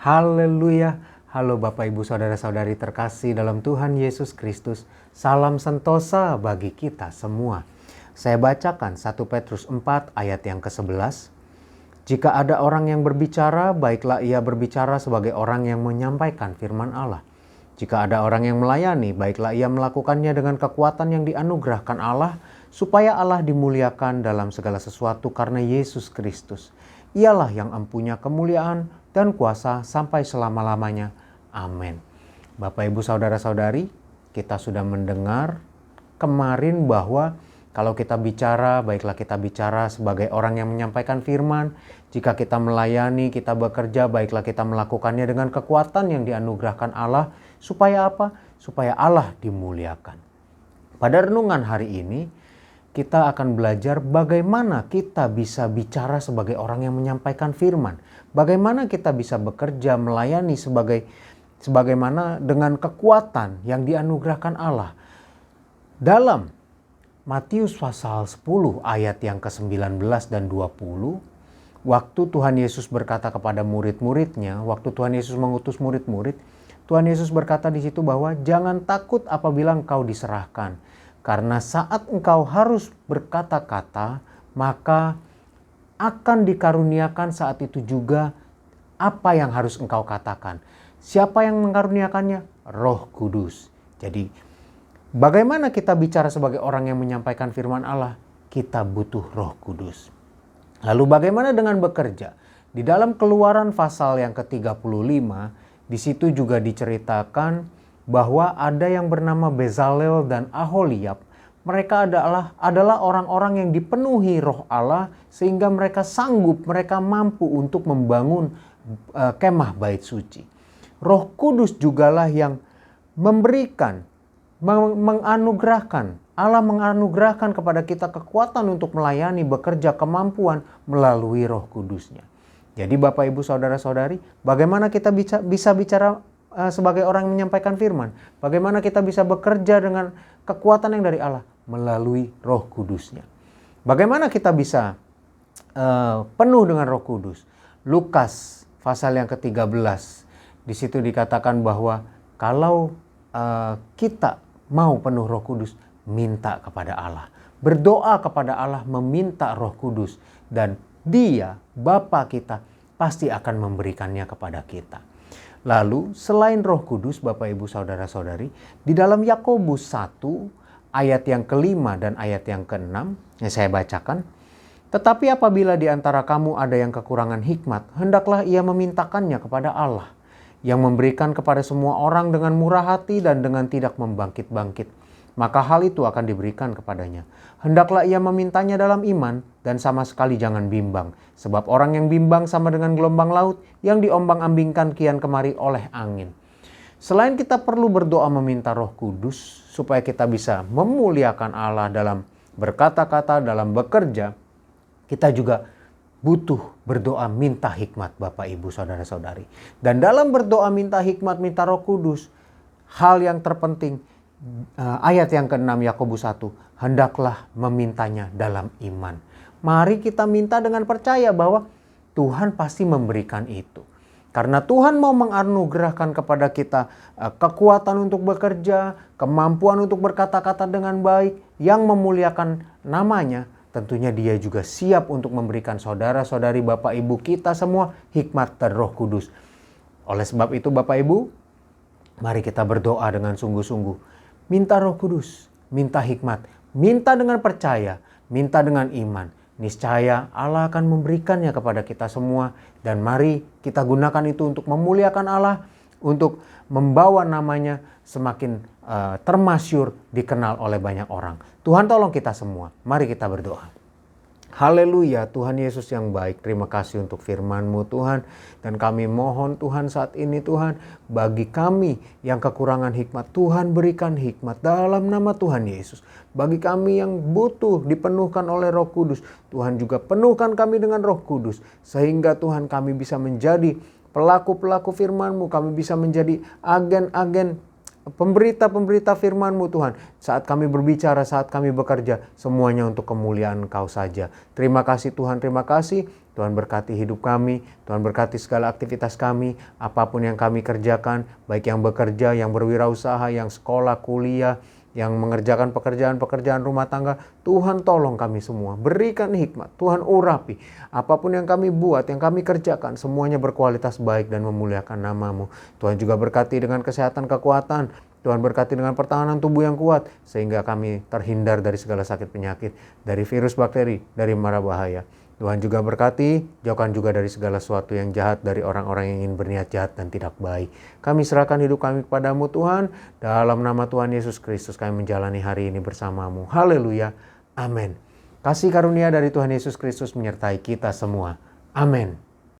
Haleluya. Halo Bapak Ibu Saudara-saudari terkasih dalam Tuhan Yesus Kristus. Salam sentosa bagi kita semua. Saya bacakan 1 Petrus 4 ayat yang ke-11. Jika ada orang yang berbicara, baiklah ia berbicara sebagai orang yang menyampaikan firman Allah. Jika ada orang yang melayani, baiklah ia melakukannya dengan kekuatan yang dianugerahkan Allah, supaya Allah dimuliakan dalam segala sesuatu karena Yesus Kristus. Ialah yang empunya kemuliaan dan kuasa sampai selama-lamanya. Amin. Bapak, Ibu, Saudara-saudari, kita sudah mendengar kemarin bahwa kalau kita bicara, baiklah kita bicara sebagai orang yang menyampaikan firman. Jika kita melayani, kita bekerja, baiklah kita melakukannya dengan kekuatan yang dianugerahkan Allah. Supaya apa? Supaya Allah dimuliakan. Pada renungan hari ini, kita akan belajar bagaimana kita bisa bicara sebagai orang yang menyampaikan firman. Bagaimana kita bisa bekerja, melayani sebagaimana dengan kekuatan yang dianugerahkan Allah. Dalam Matius pasal 10 ayat yang ke-19 dan 20, waktu Tuhan Yesus berkata kepada murid-muridnya, waktu Tuhan Yesus mengutus murid-murid, Tuhan Yesus berkata di situ bahwa jangan takut apabila engkau diserahkan. Karena saat engkau harus berkata-kata, maka akan dikaruniakan saat itu juga apa yang harus engkau katakan. Siapa yang mengaruniakannya? Roh Kudus. Jadi, bagaimana kita bicara sebagai orang yang menyampaikan firman Allah? Kita butuh Roh Kudus. Lalu bagaimana dengan bekerja? Di dalam Keluaran pasal yang ke-35, di situ juga diceritakan bahwa ada yang bernama Bezalel dan Aholiab. Mereka adalah orang-orang yang dipenuhi roh Allah sehingga mereka sanggup, mereka mampu untuk membangun kemah bait suci. Roh Kudus jugalah yang memberikan, menganugerahkan. Allah menganugerahkan kepada kita kekuatan untuk melayani, bekerja, kemampuan melalui Roh Kudusnya. Jadi Bapak, Ibu, Saudara-saudari, bagaimana kita bisa bicara sebagai orang yang menyampaikan firman? Bagaimana kita bisa bekerja dengan kekuatan yang dari Allah? Melalui Roh Kudusnya. Bagaimana kita bisa penuh dengan Roh Kudus? Lukas pasal yang ke-13. Di situ dikatakan bahwa kalau kita mau penuh Roh Kudus, minta kepada Allah. Berdoa kepada Allah, meminta Roh Kudus. Dan Dia, Bapa kita, pasti akan memberikannya kepada kita. Lalu selain Roh Kudus, Bapak, Ibu, Saudara-saudari, di dalam Yakobus 1 ayat yang ke-5 dan ayat yang ke-6 yang saya bacakan. Tetapi apabila di antara kamu ada yang kekurangan hikmat, hendaklah ia memintakannya kepada Allah, yang memberikan kepada semua orang dengan murah hati dan dengan tidak membangkit-bangkit. Maka hal itu akan diberikan kepadanya. Hendaklah ia memintanya dalam iman dan sama sekali jangan bimbang. Sebab orang yang bimbang sama dengan gelombang laut yang diombang-ambingkan kian kemari oleh angin. Selain kita perlu berdoa meminta Roh Kudus supaya kita bisa memuliakan Allah dalam berkata-kata, dalam bekerja, kita juga butuh berdoa minta hikmat Bapak, Ibu, Saudara-saudari. Dan dalam berdoa minta hikmat, minta Roh Kudus, hal yang terpenting, ayat yang ke-6 Yakobus 1, hendaklah memintanya dalam iman. Mari kita minta dengan percaya bahwa Tuhan pasti memberikan itu. Karena Tuhan mau menganugerahkan kepada kita kekuatan untuk bekerja, kemampuan untuk berkata-kata dengan baik, yang memuliakan namanya. Tentunya Dia juga siap untuk memberikan saudara-saudari, Bapak, Ibu kita semua hikmat dan Roh Kudus. Oleh sebab itu Bapak, Ibu, mari kita berdoa dengan sungguh-sungguh. Minta Roh Kudus, minta hikmat, minta dengan percaya, minta dengan iman. Niscaya Allah akan memberikannya kepada kita semua. Dan mari kita gunakan itu untuk memuliakan Allah, untuk membawa namanya semakin termasyur, dikenal oleh banyak orang. Tuhan tolong kita semua. Mari kita berdoa. Haleluya, Tuhan Yesus yang baik, terima kasih untuk firman-Mu Tuhan. Dan kami mohon Tuhan saat ini Tuhan, bagi kami yang kekurangan hikmat, Tuhan berikan hikmat dalam nama Tuhan Yesus. Bagi kami yang butuh dipenuhkan oleh Roh Kudus, Tuhan juga penuhkan kami dengan Roh Kudus. Sehingga Tuhan kami bisa menjadi pelaku-pelaku firman-Mu, kami bisa menjadi agen-agen pemberita-pemberita firman-Mu Tuhan. Saat kami berbicara, saat kami bekerja, semuanya untuk kemuliaan Engkau saja. Terima kasih Tuhan, terima kasih. Tuhan berkati hidup kami, Tuhan berkati segala aktivitas kami, apapun yang kami kerjakan, baik yang bekerja, yang berwirausaha, yang sekolah, kuliah, yang mengerjakan pekerjaan-pekerjaan rumah tangga. Tuhan tolong kami semua, berikan hikmat, Tuhan urapi. Apapun yang kami buat, yang kami kerjakan, semuanya berkualitas baik dan memuliakan nama-Mu. Tuhan juga berkati dengan kesehatan, kekuatan. Tuhan berkati dengan pertahanan tubuh yang kuat, sehingga kami terhindar dari segala sakit penyakit, dari virus, bakteri, dari mara bahaya. Tuhan juga berkati, jauhkan juga dari segala sesuatu yang jahat, dari orang-orang yang ingin berniat jahat dan tidak baik. Kami serahkan hidup kami kepadamu Tuhan, dalam nama Tuhan Yesus Kristus kami menjalani hari ini bersamamu. Haleluya, amin. Kasih karunia dari Tuhan Yesus Kristus menyertai kita semua. Amin.